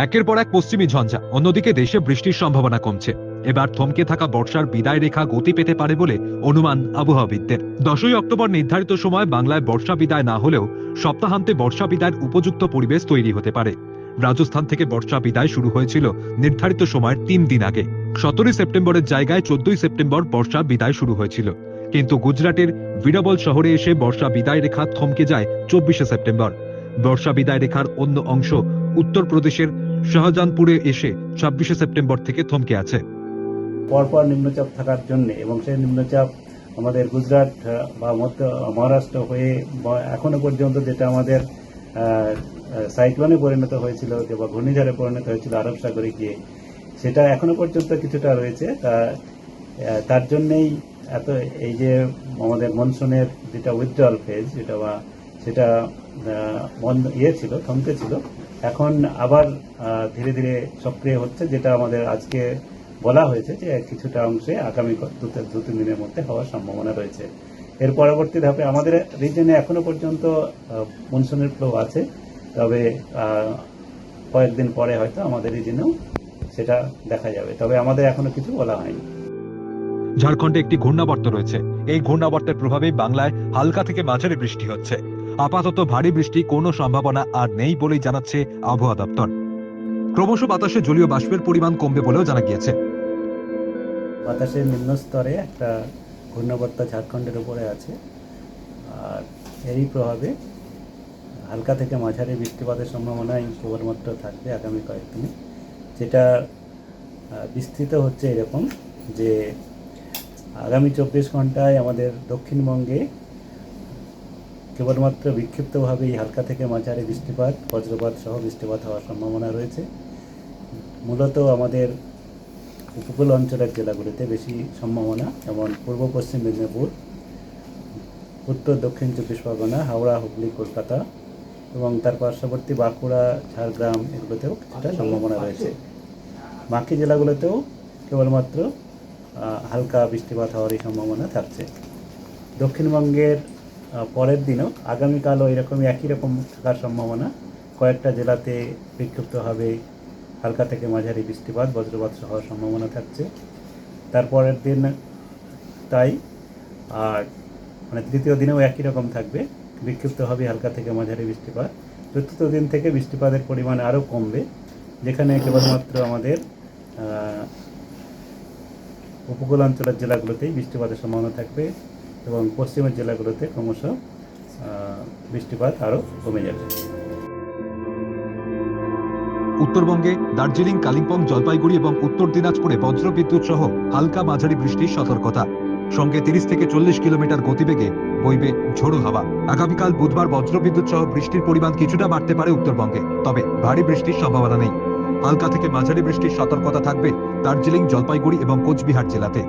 একের পর এক পশ্চিমী ঝঞ্ঝা, অন্যদিকে দেশে বৃষ্টির সম্ভাবনা কমছে। এবার থমকে থাকা বর্ষার বিদায় রেখা গতি পেতে পারে বলে অনুমান আবহাওয়াবিদদের। 10ই অক্টোবর নির্ধারিত সময় বাংলায় বর্ষা বিদায় না হলেও সপ্তাহান্তে বর্ষা বিদায়ের উপযুক্ত পরিবেশ তৈরি হতে পারে। রাজস্থান থেকে বর্ষা বিদায় শুরু হয়েছিল নির্ধারিত সময়ের 3 দিন আগে। 17 সেপ্টেম্বরের জায়গায় 14 সেপ্টেম্বর বর্ষা বিদায় শুরু হয়েছিল, কিন্তু গুজরাটের বীরাবল শহরে এসে বর্ষা বিদায় রেখা থমকে যায় 24 সেপ্টেম্বর। বর্ষা বিদায় রেখার অন্য অংশ উত্তরপ্রদেশের শাহজাহানপুরে এসে 26 সেপ্টেম্বর থেকে থমকে আছে। পরপর নিম্নচাপ থাকার জন্য এবং সেই নিম্নচাপ আমাদের গুজরাট বা মহারাষ্ট্র হয়ে এখনো পর্যন্ত যেটা আমাদের সাইক্লোনে পরিণত হয়েছিল বা ঘূর্ণিঝড়ে পরিণত হয়েছিল আরব সাগরে গিয়ে, সেটা এখনো পর্যন্ত কিছুটা রয়েছে। তার জন্যেই এত এই যে আমাদের মনসুনের যেটা উইথড্রল ফেজ, সেটা ছিল, থমকে ছিল, এখন আবার ধীরে ধীরে সক্রিয় হচ্ছে, যেটা আমাদের আজকে বলা হয়েছে যে কিছুটা অংশে আগামী 2-3 দিনের মধ্যে হওয়ার সম্ভাবনা রয়েছে। এর পরবর্তী ধাপে আমাদের রিজনে এখনো পর্যন্ত মনসুনের ফ্লো আছে, তবে কয়েকদিন পরে হয়তো আমাদের রিজনেও সেটা দেখা যাবে, তবে আমাদের এখনো কিছু বলা হয়নি। ঝাড়খণ্ডে একটি ঘূর্ণাবর্ত রয়েছে। এই ঘূর্ণাবর্তের প্রভাবে বাংলায় হালকা থেকে মাঝারি বৃষ্টি হচ্ছে। আপাতত ভারী বৃষ্টি কোনো সম্ভাবনা আর নেই বলেই জানাচ্ছে আবহাওয়া দপ্তর। ক্রমশ বাতাসে জলীয় বাষ্পের পরিমাণ কমবে বলেও জানা গিয়েছে। বাতাসের নিম্ন স্তরে একটা ঘূর্ণাবর্ত ঝাড়খণ্ডের উপরে আছে, আর এরই প্রভাবে হালকা থেকে মাঝারি বৃষ্টিপাতের সম্ভাবনা কেবলমাত্র থাকবে আগামী কয়েকদিনে, যেটা বিস্তৃত হচ্ছে এরকম যে আগামী 24 ঘন্টায় আমাদের দক্ষিণবঙ্গে কেবলমাত্র বিক্ষিপ্তভাবেই হালকা থেকে মাঝারি বৃষ্টিপাত, বজ্রপাত সহ বৃষ্টিপাত হওয়ার সম্ভাবনা রয়েছে। মূলত আমাদের উপকূল অঞ্চলের জেলাগুলিতে বেশি সম্ভাবনা, যেমন পূর্ব পশ্চিম মেদিনীপুর, উত্তর দক্ষিণ 24 পরগনা, হাওড়া, হুগলি, কলকাতা এবং তার পার্শ্ববর্তী বাঁকুড়া, ঝাড়গ্রাম, এগুলোতেও কিছুটা সম্ভাবনা রয়েছে। বাকি জেলাগুলোতেও কেবলমাত্র হালকা বৃষ্টিপাত হওয়ারই সম্ভাবনা থাকছে। দক্ষিণবঙ্গের পরের দিনও আগামীকালও এরকমই একই রকম থাকার সম্ভাবনা। কয়েকটা জেলাতে বিক্ষিপ্তভাবে হালকা থেকে মাঝারি বৃষ্টিপাত, বজ্রপাত হওয়ার সম্ভাবনা থাকছে। তারপরের দিন তাই, আর তৃতীয় দিনেও একই রকম থাকবে, বিক্ষিপ্তভাবে হালকা থেকে মাঝারি বৃষ্টিপাত। চতুর্থ দিন থেকে বৃষ্টিপাতের পরিমাণ আরও কমবে, যেখানে কেবলমাত্র আমাদের উপকূলাঞ্চলের জেলাগুলোতেই বৃষ্টিপাতের সম্ভাবনা থাকবে এবং পশ্চিমের জেলাগুলোতে ক্রমশ বৃষ্টিপাত আরও কমে যাবে। উত্তরবঙ্গে দার্জিলিং, কালিম্পং, জলপাইগুড়ি এবং উত্তর দিনাজপুরে বজ্রবিদ্যুৎ সহ হালকা মাঝারি বৃষ্টির সতর্কতা, সঙ্গে 30 থেকে 40 কিলোমিটার গতিবেগে বইবে ঝোড়ো হাওয়া। আগামীকাল বুধবার বজ্রবিদ্যুৎ সহ বৃষ্টির পরিমাণ কিছুটা বাড়তে পারে উত্তরবঙ্গে, তবে ভারী বৃষ্টির সম্ভাবনা নেই। হালকা থেকে মাঝারি বৃষ্টির সতর্কতা থাকবে দার্জিলিং, জলপাইগুড়ি এবং কোচবিহার জেলাতে।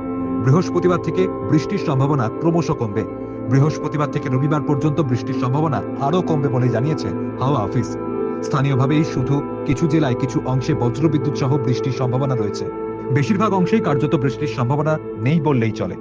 বৃহস্পতিবার থেকে বৃষ্টির সম্ভাবনা ক্রমশ কমবে। বৃহস্পতিবার থেকে রবিবার পর্যন্ত বৃষ্টির সম্ভাবনা আরও কমবে বলে জানিয়েছে হাওয়া অফিস। স্থানীয়ভাবেই শুধু কিছু জেলায় কিছু অংশে বজ্রবিদ্যুৎ সহ বৃষ্টির সম্ভাবনা রয়েছে। বেশিরভাগ অংশেই কার্যত বৃষ্টির সম্ভাবনা নেই বললেই চলে।